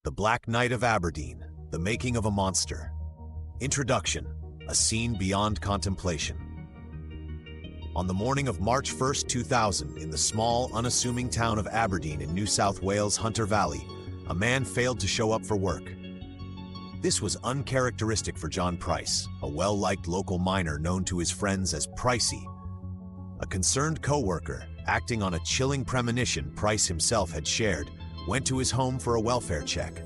The Black Knight of Aberdeen, the making of a monster. Introduction, a scene beyond contemplation. On the morning of March 1st, 2000, in the small, unassuming town of Aberdeen in New South Wales' Hunter Valley, a man failed to show up for work. This was uncharacteristic for John Price, a well-liked local miner known to his friends as Pricey. A concerned co-worker, acting on a chilling premonition Price himself had shared, went to his home for a welfare check.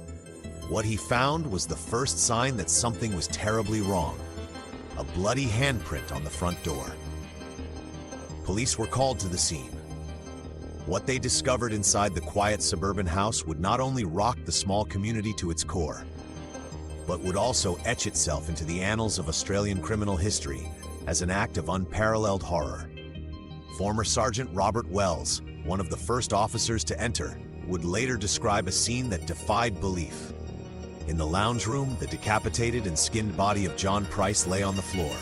What he found was the first sign that something was terribly wrong: a bloody handprint on the front door. Police were called to the scene. What they discovered inside the quiet suburban house would not only rock the small community to its core, but would also etch itself into the annals of Australian criminal history as an act of unparalleled horror. Former Sergeant Robert Wells, one of the first officers to enter, would later describe a scene that defied belief. In the lounge room, the decapitated and skinned body of John Price lay on the floor.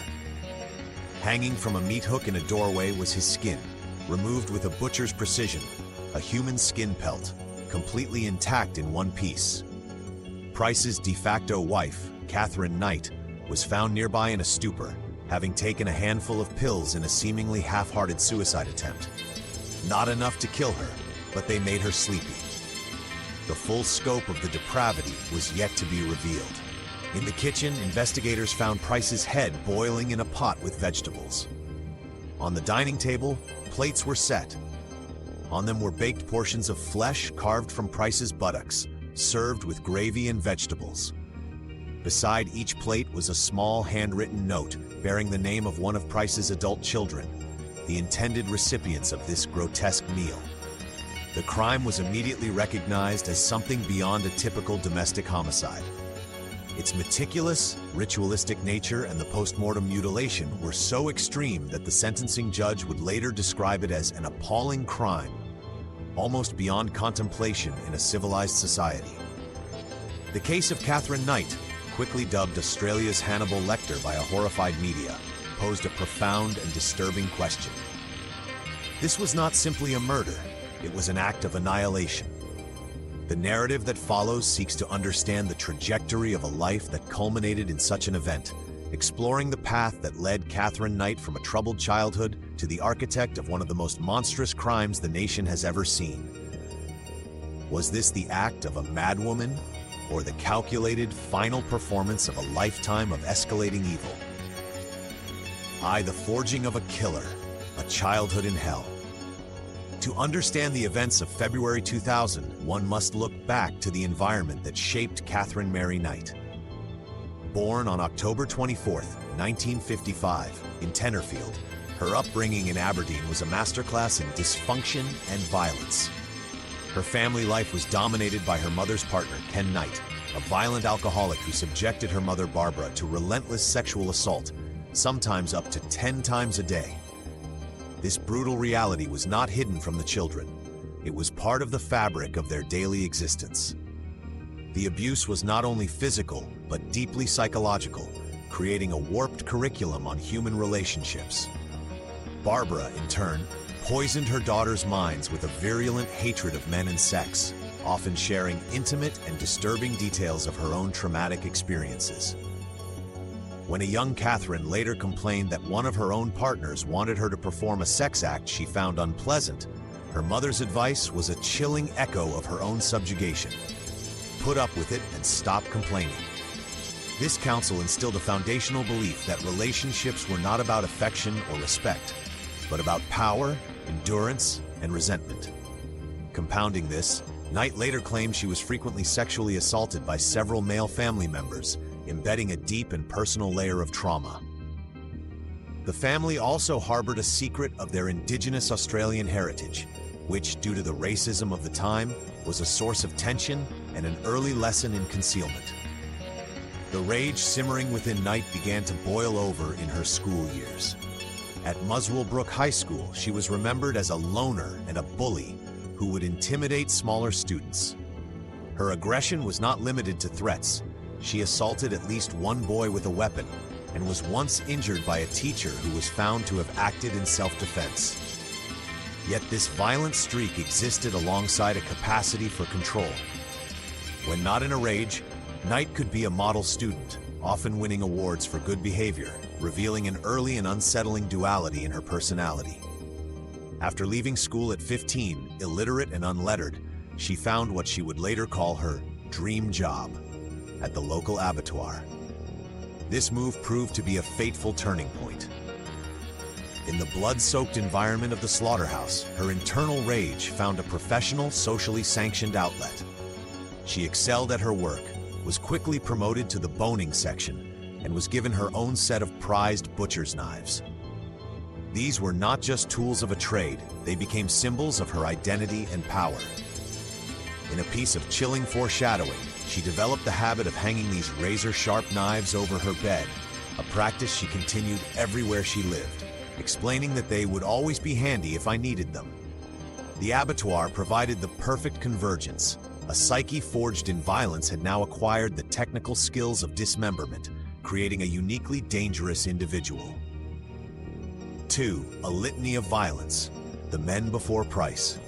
Hanging from a meat hook in a doorway was his skin, removed with a butcher's precision, a human skin pelt, completely intact in one piece. Price's de facto wife, Katherine Knight, was found nearby in a stupor, having taken a handful of pills in a seemingly half-hearted suicide attempt. Not enough to kill her, but they made her sleepy. The full scope of the depravity was yet to be revealed. In the kitchen, investigators found Price's head boiling in a pot with vegetables. On the dining table, plates were set. On them were baked portions of flesh carved from Price's buttocks, served with gravy and vegetables. Beside each plate was a small handwritten note bearing the name of one of Price's adult children, the intended recipients of this grotesque meal. The crime was immediately recognized as something beyond a typical domestic homicide. Its meticulous, ritualistic nature and the post-mortem mutilation were so extreme that the sentencing judge would later describe it as an appalling crime, almost beyond contemplation in a civilized society. The case of Katherine Knight, quickly dubbed Australia's Hannibal Lecter by a horrified media, posed a profound and disturbing question. This was not simply a murder. It was an act of annihilation. The narrative that follows seeks to understand the trajectory of a life that culminated in such an event, exploring the path that led Katherine Knight from a troubled childhood to the architect of one of the most monstrous crimes the nation has ever seen. Was this the act of a madwoman, or the calculated, final performance of a lifetime of escalating evil? The forging of a killer, a childhood in hell. To understand the events of February 2000, one must look back to the environment that shaped Katherine Mary Knight. Born on October 24, 1955, in Tenterfield, her upbringing in Aberdeen was a masterclass in dysfunction and violence. Her family life was dominated by her mother's partner, Ken Knight, a violent alcoholic who subjected her mother, Barbara, to relentless sexual assault, sometimes up to 10 times a day. This brutal reality was not hidden from the children. It was part of the fabric of their daily existence. The abuse was not only physical, but deeply psychological, creating a warped curriculum on human relationships. Barbara, in turn, poisoned her daughters' minds with a virulent hatred of men and sex, often sharing intimate and disturbing details of her own traumatic experiences. When a young Katherine later complained that one of her own partners wanted her to perform a sex act she found unpleasant, her mother's advice was a chilling echo of her own subjugation. Put up with it and stop complaining. This counsel instilled a foundational belief that relationships were not about affection or respect, but about power, endurance, and resentment. Compounding this, Knight later claimed she was frequently sexually assaulted by several male family members, embedding a deep and personal layer of trauma. The family also harbored a secret of their Indigenous Australian heritage, which, due to the racism of the time, was a source of tension and an early lesson in concealment. The rage simmering within Knight began to boil over in her school years. At Muswellbrook High School, she was remembered as a loner and a bully who would intimidate smaller students. Her aggression was not limited to threats. She assaulted at least one boy with a weapon and was once injured by a teacher who was found to have acted in self-defense. Yet this violent streak existed alongside a capacity for control. When not in a rage, Knight could be a model student, often winning awards for good behavior, revealing an early and unsettling duality in her personality. After leaving school at 15, illiterate and unlettered, she found what she would later call her dream job at the local abattoir. This move proved to be a fateful turning point. In the blood-soaked environment of the slaughterhouse, her internal rage found a professional, socially sanctioned outlet. She excelled at her work, was quickly promoted to the boning section, and was given her own set of prized butcher's knives. These were not just tools of a trade, they became symbols of her identity and power. In a piece of chilling foreshadowing, she developed the habit of hanging these razor-sharp knives over her bed, a practice she continued everywhere she lived, explaining that they would always be handy if I needed them. The abattoir provided the perfect convergence. A psyche forged in violence had now acquired the technical skills of dismemberment, creating a uniquely dangerous individual. 2. A litany of violence. The men before Price.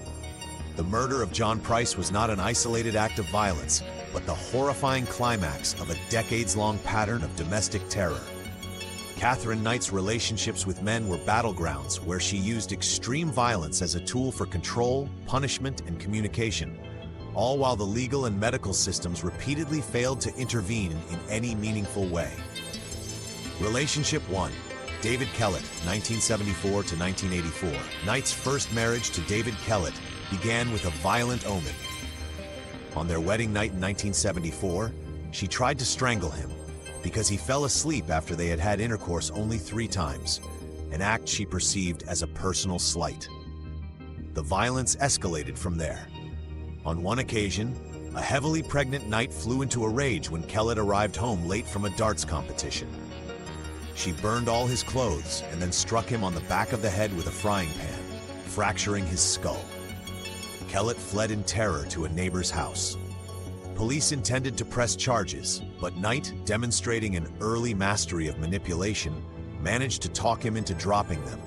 The murder of John Price was not an isolated act of violence, but the horrifying climax of a decades-long pattern of domestic terror. Katherine Knight's relationships with men were battlegrounds where she used extreme violence as a tool for control, punishment, and communication, all while the legal and medical systems repeatedly failed to intervene in any meaningful way. Relationship 1. David Kellett, 1974 to 1984. Knight's first marriage to David Kellett began with a violent omen. On their wedding night in 1974, she tried to strangle him because he fell asleep after they had had intercourse only 3 times, an act she perceived as a personal slight. The violence escalated from there. On one occasion, a heavily pregnant Knight flew into a rage when Kellett arrived home late from a darts competition. She burned all his clothes and then struck him on the back of the head with a frying pan, fracturing his skull. Kellett fled in terror to a neighbor's house. Police intended to press charges, but Knight, demonstrating an early mastery of manipulation, managed to talk him into dropping them,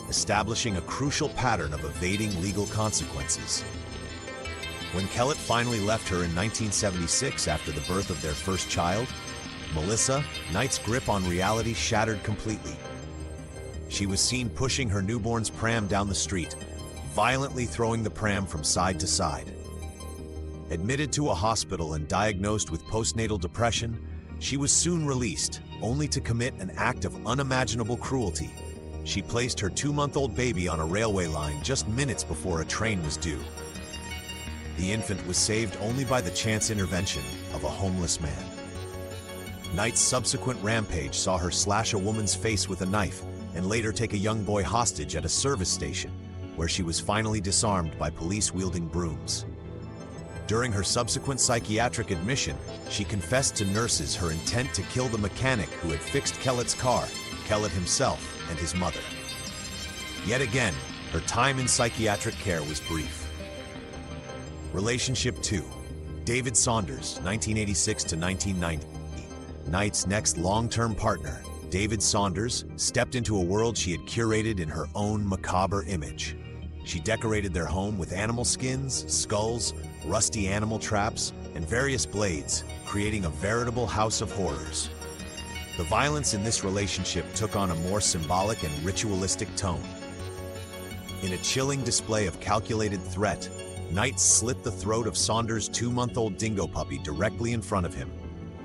establishing a crucial pattern of evading legal consequences. When Kellett finally left her in 1976 after the birth of their first child, Melissa, Knight's grip on reality shattered completely. She was seen pushing her newborn's pram down the street, violently throwing the pram from side to side. Admitted to a hospital and diagnosed with postnatal depression, she was soon released, only to commit an act of unimaginable cruelty. She placed her 2-month-old baby on a railway line just minutes before a train was due. The infant was saved only by the chance intervention of a homeless man. Knight's subsequent rampage saw her slash a woman's face with a knife and later take a young boy hostage at a service station, where she was finally disarmed by police wielding brooms. During her subsequent psychiatric admission, she confessed to nurses her intent to kill the mechanic who had fixed Kellett's car, Kellett himself, and his mother. Yet again, her time in psychiatric care was brief. Relationship 2. David Saunders, 1986 to 1990. Knight's next long-term partner, David Saunders, stepped into a world she had curated in her own macabre image. She decorated their home with animal skins, skulls, rusty animal traps, and various blades, creating a veritable house of horrors. The violence in this relationship took on a more symbolic and ritualistic tone. In a chilling display of calculated threat, Knight slit the throat of Saunders' 2-month-old dingo puppy directly in front of him,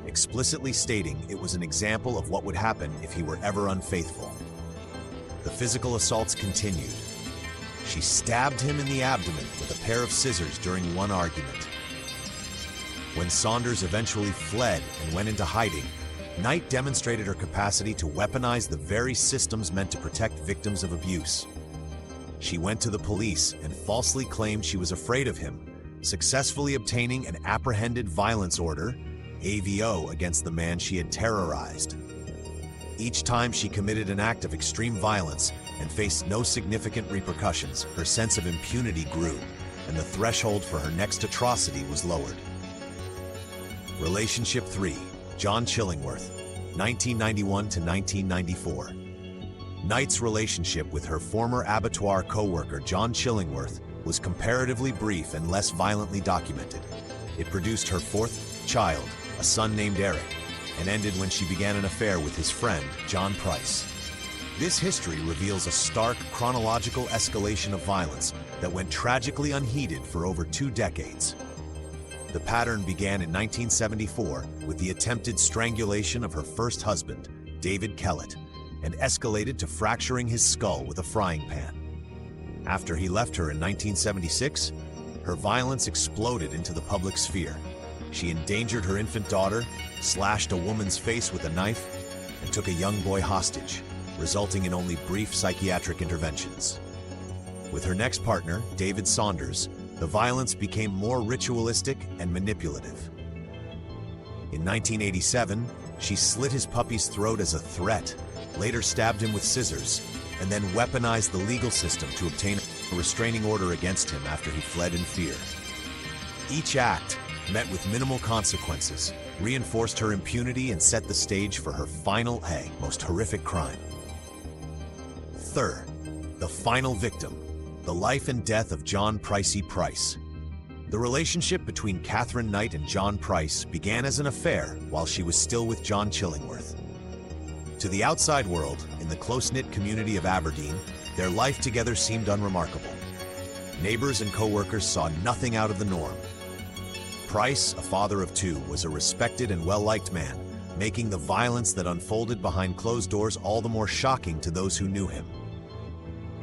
explicitly stating it was an example of what would happen if he were ever unfaithful. The physical assaults continued. She stabbed him in the abdomen with a pair of scissors during one argument. When Saunders eventually fled and went into hiding, Knight demonstrated her capacity to weaponize the very systems meant to protect victims of abuse. She went to the police and falsely claimed she was afraid of him, successfully obtaining an apprehended violence order, AVO, against the man she had terrorized. Each time she committed an act of extreme violence and faced no significant repercussions, her sense of impunity grew, and the threshold for her next atrocity was lowered. Relationship 3. John Chillingworth, 1991 to 1994. Knight's relationship with her former abattoir co-worker John Chillingworth was comparatively brief and less violently documented. It produced her fourth child, a son named Eric, and ended when she began an affair with his friend, John Price. This history reveals a stark chronological escalation of violence that went tragically unheeded for over 2 decades. The pattern began in 1974 with the attempted strangulation of her first husband, David Kellett, and escalated to fracturing his skull with a frying pan. After he left her in 1976, her violence exploded into the public sphere. She endangered her infant daughter, slashed a woman's face with a knife, and took a young boy hostage, resulting in only brief psychiatric interventions. With her next partner, David Saunders, the violence became more ritualistic and manipulative. In 1987, she slit his puppy's throat as a threat, later stabbed him with scissors, and then weaponized the legal system to obtain a restraining order against him after he fled in fear. Each act, met with minimal consequences, reinforced her impunity and set the stage for her final, most horrific crime. Third, the final victim, the life and death of John Pricey Price. The relationship between Katherine Knight and John Price began as an affair while she was still with John Chillingworth. To the outside world, in the close-knit community of Aberdeen, their life together seemed unremarkable. Neighbors and co-workers saw nothing out of the norm. Price, a father of 2, was a respected and well-liked man, making the violence that unfolded behind closed doors all the more shocking to those who knew him.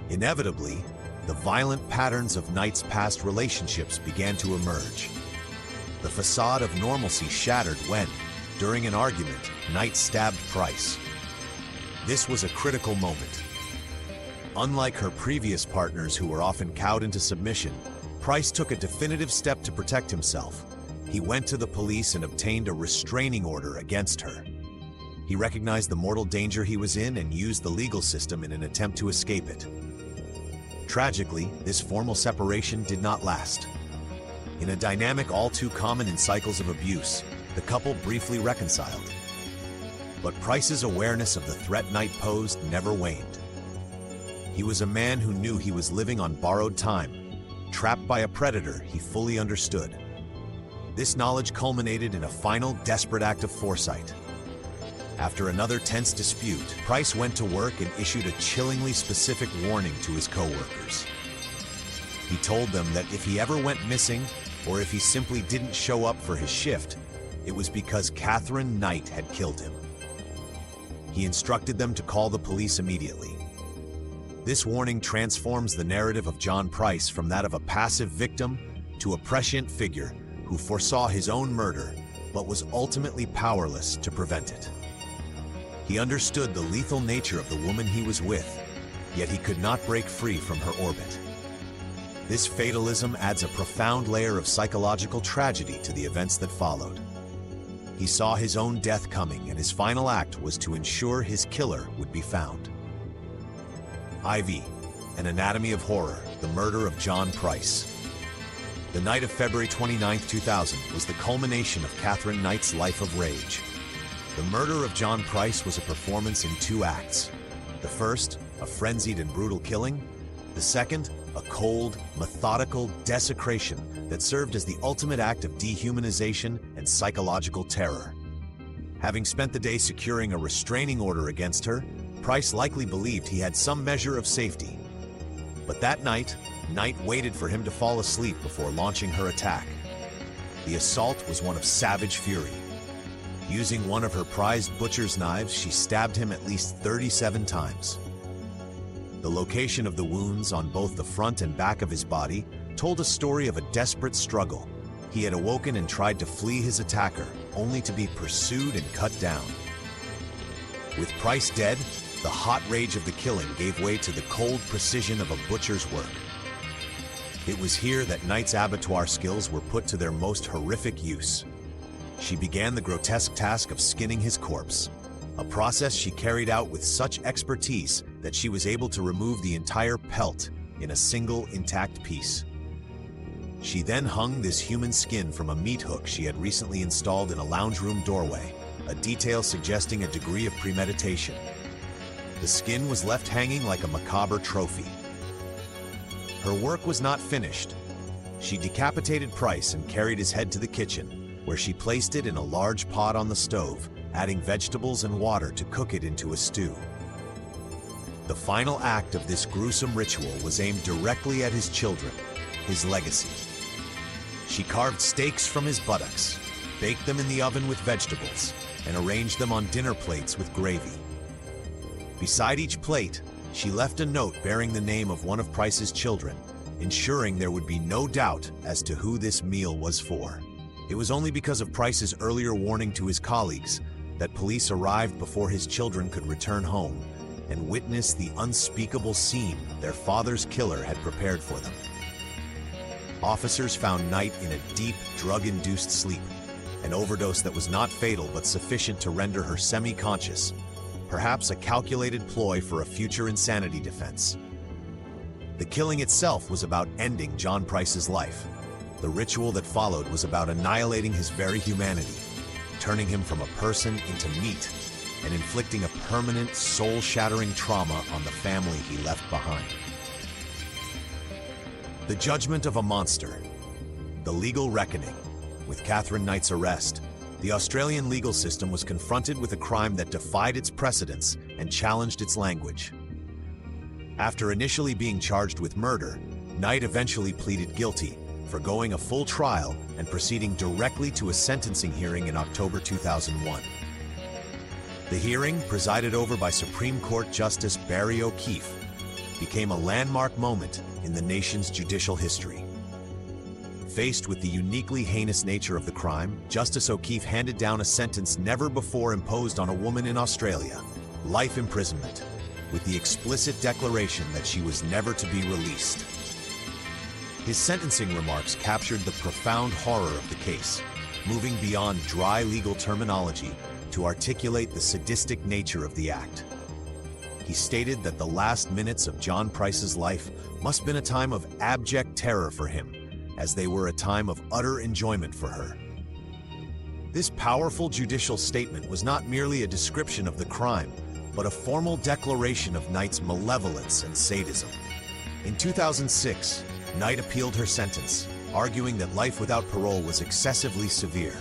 Inevitably, the violent patterns of Knight's past relationships began to emerge. The facade of normalcy shattered when, during an argument, Knight stabbed Price. This was a critical moment. Unlike her previous partners who were often cowed into submission, Price took a definitive step to protect himself. He went to the police and obtained a restraining order against her. He recognized the mortal danger he was in and used the legal system in an attempt to escape it. Tragically, this formal separation did not last. In a dynamic all too common in cycles of abuse, the couple briefly reconciled. But Price's awareness of the threat Knight posed never waned. He was a man who knew he was living on borrowed time, trapped by a predator he fully understood. This knowledge culminated in a final, desperate act of foresight. After another tense dispute, Price went to work and issued a chillingly specific warning to his co-workers. He told them that if he ever went missing, or if he simply didn't show up for his shift, it was because Katherine Knight had killed him. He instructed them to call the police immediately. This warning transforms the narrative of John Price from that of a passive victim to a prescient figure who foresaw his own murder, but was ultimately powerless to prevent it. He understood the lethal nature of the woman he was with, yet he could not break free from her orbit. This fatalism adds a profound layer of psychological tragedy to the events that followed. He saw his own death coming, and his final act was to ensure his killer would be found. IV, An Anatomy of Horror, The Murder of John Price. The night of February 29, 2000 was the culmination of Katherine Knight's life of rage. The murder of John Price was a performance in 2 acts. The first, a frenzied and brutal killing. The second, a cold, methodical desecration that served as the ultimate act of dehumanization and psychological terror. Having spent the day securing a restraining order against her, Price likely believed he had some measure of safety. But that night, Knight waited for him to fall asleep before launching her attack. The assault was one of savage fury. Using one of her prized butcher's knives, she stabbed him at least 37 times. The location of the wounds on both the front and back of his body told a story of a desperate struggle. He had awoken and tried to flee his attacker, only to be pursued and cut down. With Price dead, the hot rage of the killing gave way to the cold precision of a butcher's work. It was here that Knight's abattoir skills were put to their most horrific use. She began the grotesque task of skinning his corpse, a process she carried out with such expertise that she was able to remove the entire pelt in a single intact piece. She then hung this human skin from a meat hook she had recently installed in a lounge room doorway, a detail suggesting a degree of premeditation. The skin was left hanging like a macabre trophy. Her work was not finished. She decapitated Price and carried his head to the kitchen, where she placed it in a large pot on the stove, adding vegetables and water to cook it into a stew. The final act of this gruesome ritual was aimed directly at his children, his legacy. She carved steaks from his buttocks, baked them in the oven with vegetables, and arranged them on dinner plates with gravy. Beside each plate, she left a note bearing the name of one of Price's children, ensuring there would be no doubt as to who this meal was for. It was only because of Price's earlier warning to his colleagues that police arrived before his children could return home and witness the unspeakable scene their father's killer had prepared for them. Officers found Knight in a deep, drug-induced sleep, an overdose that was not fatal but sufficient to render her semi-conscious, perhaps a calculated ploy for a future insanity defense. The killing itself was about ending John Price's life. The ritual that followed was about annihilating his very humanity, turning him from a person into meat, and inflicting a permanent, soul-shattering trauma on the family he left behind. The judgment of a monster. The legal reckoning. With Katherine Knight's arrest, the Australian legal system was confronted with a crime that defied its precedents and challenged its language. After initially being charged with murder, Knight eventually pleaded guilty, forgoing a full trial and proceeding directly to a sentencing hearing in October 2001. The hearing, presided over by Supreme Court Justice Barry O'Keefe, became a landmark moment in the nation's judicial history. Faced with the uniquely heinous nature of the crime, Justice O'Keefe handed down a sentence never before imposed on a woman in Australia: life imprisonment, with the explicit declaration that she was never to be released. His sentencing remarks captured the profound horror of the case, moving beyond dry legal terminology to articulate the sadistic nature of the act. He stated that the last minutes of John Price's life must have been a time of abject terror for him, as they were a time of utter enjoyment for her. This powerful judicial statement was not merely a description of the crime, but a formal declaration of Knight's malevolence and sadism. In 2006, Knight appealed her sentence, arguing that life without parole was excessively severe.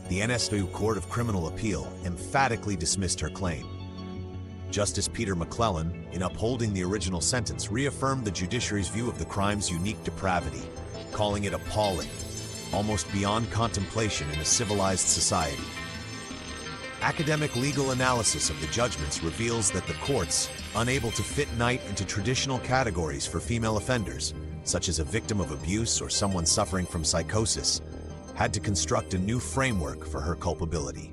The NSW Court of Criminal Appeal emphatically dismissed her claim. Justice Peter McClellan, in upholding the original sentence, reaffirmed the judiciary's view of the crime's unique depravity, calling it appalling, almost beyond contemplation in a civilized society. Academic legal analysis of the judgments reveals that the courts, unable to fit Knight into traditional categories for female offenders, such as a victim of abuse or someone suffering from psychosis, had to construct a new framework for her culpability.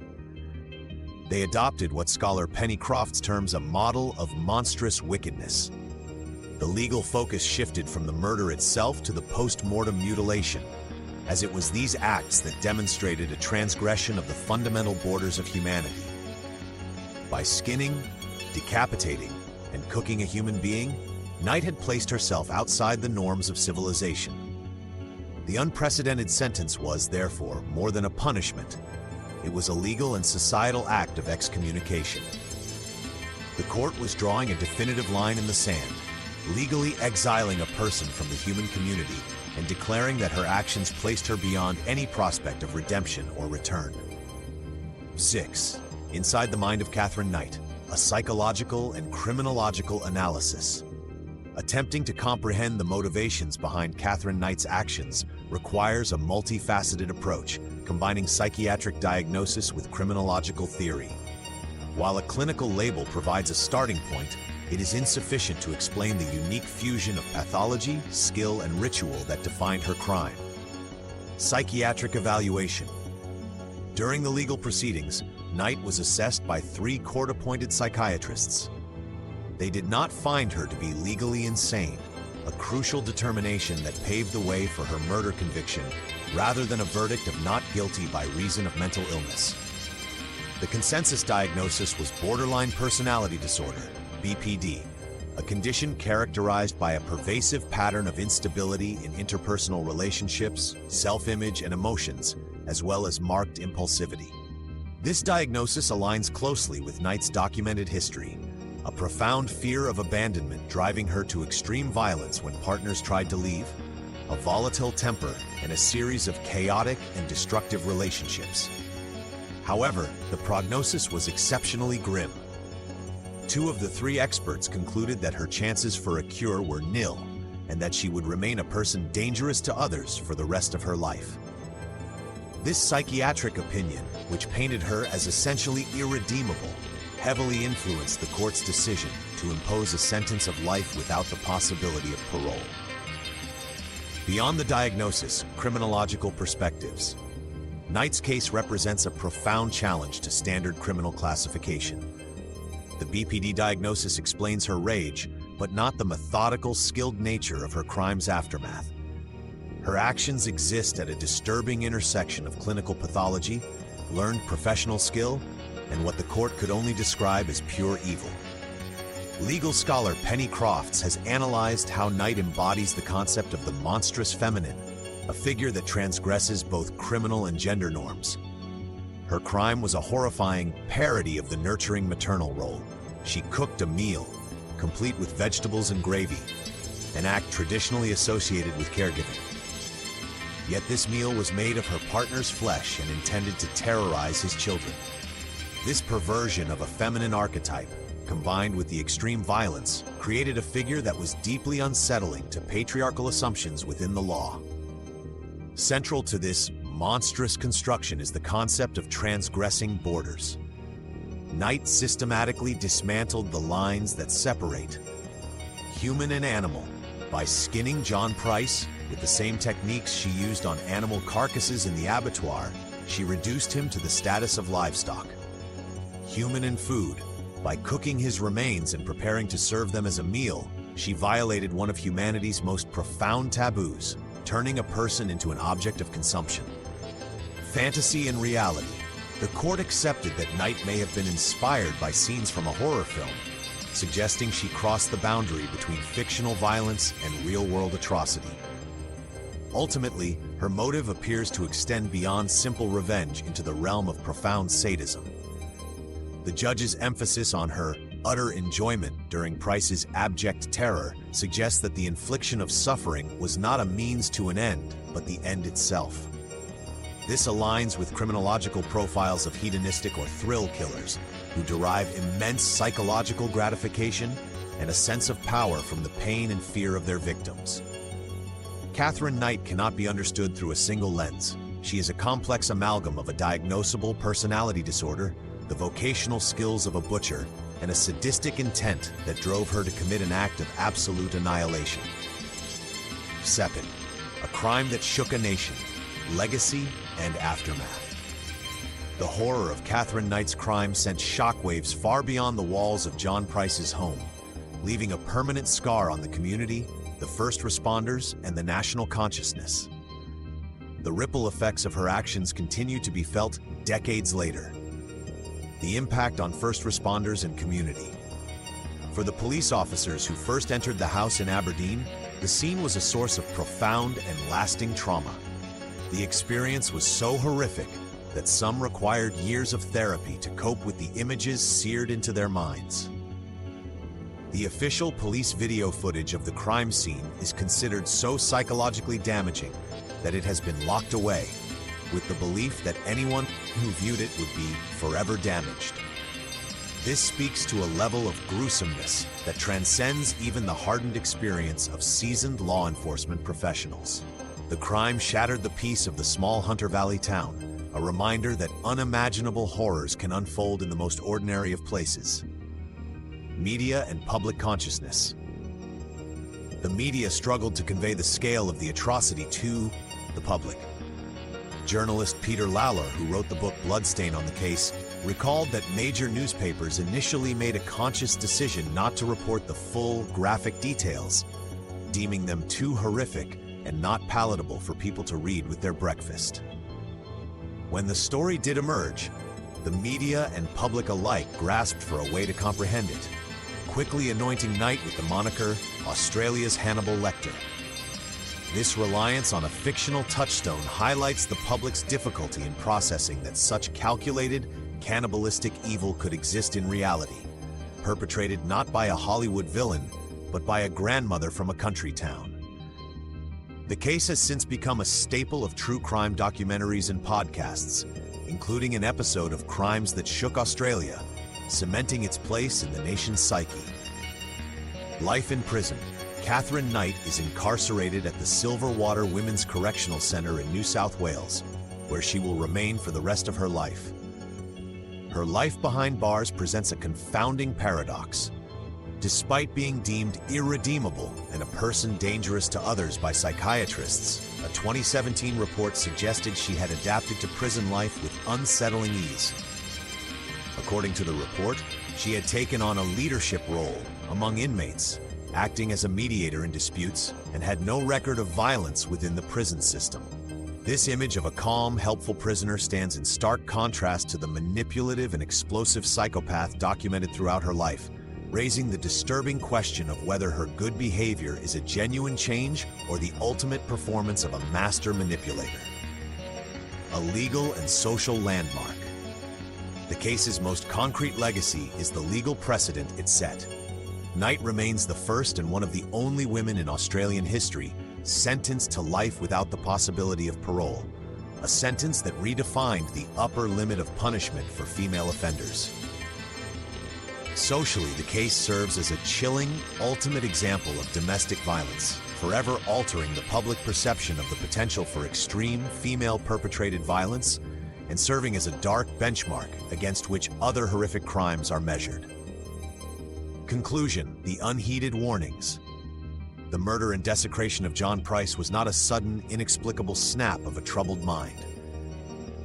They adopted what scholar Penny Crofts terms a model of monstrous wickedness. The legal focus shifted from the murder itself to the post-mortem mutilation, as it was these acts that demonstrated a transgression of the fundamental borders of humanity. By skinning, decapitating, and cooking a human being, Knight had placed herself outside the norms of civilization. The unprecedented sentence was, therefore, more than a punishment. It was a legal and societal act of excommunication. The court was drawing a definitive line in the sand, legally exiling a person from the human community and declaring that her actions placed her beyond any prospect of redemption or return. 6. Inside the Mind of Katherine Knight, a psychological and criminological analysis. Attempting to comprehend the motivations behind Katherine Knight's actions requires a multifaceted approach, combining psychiatric diagnosis with criminological theory. While a clinical label provides a starting point, it is insufficient to explain the unique fusion of pathology, skill, and ritual that defined her crime. Psychiatric evaluation. During the legal proceedings, Knight was assessed by 3 court-appointed psychiatrists. They did not find her to be legally insane, a crucial determination that paved the way for her murder conviction, rather than a verdict of not guilty by reason of mental illness. The consensus diagnosis was borderline personality disorder, BPD, a condition characterized by a pervasive pattern of instability in interpersonal relationships, self-image, and emotions, as well as marked impulsivity. This diagnosis aligns closely with Knight's documented history, a profound fear of abandonment driving her to extreme violence when partners tried to leave, a volatile temper, and a series of chaotic and destructive relationships. However, the prognosis was exceptionally grim. 2 of the 3 experts concluded that her chances for a cure were nil, and that she would remain a person dangerous to others for the rest of her life. This psychiatric opinion, which painted her as essentially irredeemable, heavily influenced the court's decision to impose a sentence of life without the possibility of parole. Beyond the diagnosis, criminological perspectives. Knight's case represents a profound challenge to standard criminal classification. The BPD diagnosis explains her rage, but not the methodical, skilled nature of her crime's aftermath. Her actions exist at a disturbing intersection of clinical pathology, learned professional skill, and what the court could only describe as pure evil. Legal scholar Penny Crofts has analyzed how Knight embodies the concept of the monstrous feminine, a figure that transgresses both criminal and gender norms. Her crime was a horrifying parody of the nurturing maternal role. She cooked a meal, complete with vegetables and gravy, an act traditionally associated with caregiving. Yet this meal was made of her partner's flesh and intended to terrorize his children. This perversion of a feminine archetype, combined with the extreme violence, created a figure that was deeply unsettling to patriarchal assumptions within the law. Central to this monstrous construction is the concept of transgressing borders. Knight systematically dismantled the lines that separate human and animal by skinning John Price with the same techniques she used on animal carcasses in the abattoir. She reduced him to the status of livestock. Human and food. By cooking his remains and preparing to serve them as a meal, she violated one of humanity's most profound taboos, turning a person into an object of consumption. Fantasy and reality. The court accepted that Knight may have been inspired by scenes from a horror film, suggesting she crossed the boundary between fictional violence and real-world atrocity. Ultimately, her motive appears to extend beyond simple revenge into the realm of profound sadism. The judge's emphasis on her utter enjoyment during Price's abject terror suggests that the infliction of suffering was not a means to an end, but the end itself. This aligns with criminological profiles of hedonistic or thrill killers, who derive immense psychological gratification and a sense of power from the pain and fear of their victims. Katherine Knight cannot be understood through a single lens. She is a complex amalgam of a diagnosable personality disorder, the vocational skills of a butcher, and a sadistic intent that drove her to commit an act of absolute annihilation. Sepin, a crime that shook a nation, legacy and aftermath. The horror of Katherine Knight's crime sent shockwaves far beyond the walls of John Price's home, leaving a permanent scar on the community, the first responders, and the national consciousness. The ripple effects of her actions continue to be felt decades later. The impact on first responders and community. For the police officers who first entered the house in Aberdeen, the scene was a source of profound and lasting trauma. The experience was so horrific that some required years of therapy to cope with the images seared into their minds. The official police video footage of the crime scene is considered so psychologically damaging that it has been locked away, with the belief that anyone who viewed it would be forever damaged. This speaks to a level of gruesomeness that transcends even the hardened experience of seasoned law enforcement professionals. The crime shattered the peace of the small Hunter Valley town, a reminder that unimaginable horrors can unfold in the most ordinary of places. Media and public consciousness. The media struggled to convey the scale of the atrocity to the public. Journalist Peter Lalor, who wrote the book Bloodstain on the case, recalled that major newspapers initially made a conscious decision not to report the full, graphic details, deeming them too horrific and not palatable for people to read with their breakfast. When the story did emerge, the media and public alike grasped for a way to comprehend it, quickly anointing Knight with the moniker Australia's Hannibal Lecter. This reliance on a fictional touchstone highlights the public's difficulty in processing that such calculated, cannibalistic evil could exist in reality, perpetrated not by a Hollywood villain, but by a grandmother from a country town. The case has since become a staple of true crime documentaries and podcasts, including an episode of Crimes That Shook Australia, cementing its place in the nation's psyche. Life in prison. Katherine Knight is incarcerated at the Silverwater Women's Correctional Centre in New South Wales, where she will remain for the rest of her life. Her life behind bars presents a confounding paradox. Despite being deemed irredeemable and a person dangerous to others by psychiatrists, a 2017 report suggested she had adapted to prison life with unsettling ease. According to the report, she had taken on a leadership role among inmates, acting as a mediator in disputes, and had no record of violence within the prison system. This image of a calm, helpful prisoner stands in stark contrast to the manipulative and explosive psychopath documented throughout her life, raising the disturbing question of whether her good behavior is a genuine change or the ultimate performance of a master manipulator. A legal and social landmark. The case's most concrete legacy is the legal precedent it set. Knight remains the first and one of the only women in Australian history sentenced to life without the possibility of parole, a sentence that redefined the upper limit of punishment for female offenders. Socially, the case serves as a chilling, ultimate example of domestic violence, forever altering the public perception of the potential for extreme female-perpetrated violence and serving as a dark benchmark against which other horrific crimes are measured. Conclusion: the unheeded warnings. The murder and desecration of John Price was not a sudden, inexplicable snap of a troubled mind.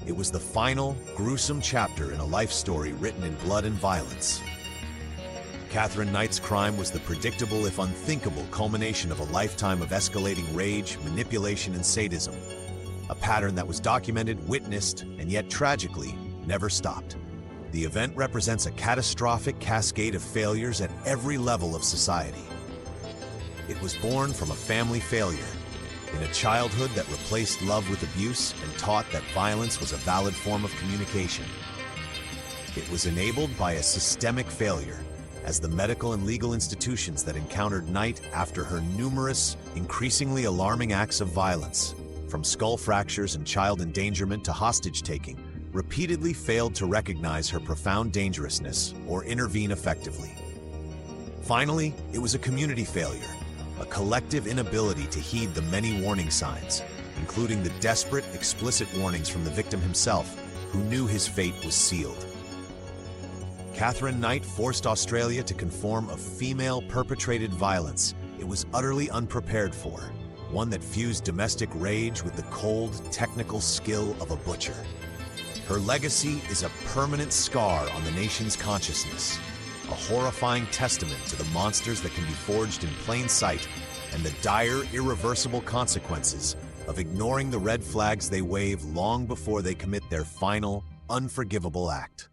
It was the final, gruesome chapter in a life story written in blood and violence. Katherine Knight's crime was the predictable, if unthinkable, culmination of a lifetime of escalating rage, manipulation, and sadism. A pattern that was documented, witnessed, and yet tragically, never stopped. The event represents a catastrophic cascade of failures at every level of society. It was born from a family failure, in a childhood that replaced love with abuse and taught that violence was a valid form of communication. It was enabled by a systemic failure, as the medical and legal institutions that encountered Knight after her numerous, increasingly alarming acts of violence, from skull fractures and child endangerment to hostage-taking, repeatedly failed to recognize her profound dangerousness or intervene effectively. Finally, it was a community failure, a collective inability to heed the many warning signs, including the desperate, explicit warnings from the victim himself, who knew his fate was sealed. Katherine Knight forced Australia to conform of female-perpetrated violence it was utterly unprepared for, one that fused domestic rage with the cold, technical skill of a butcher. Her legacy is a permanent scar on the nation's consciousness, a horrifying testament to the monsters that can be forged in plain sight and the dire, irreversible consequences of ignoring the red flags they wave long before they commit their final, unforgivable act.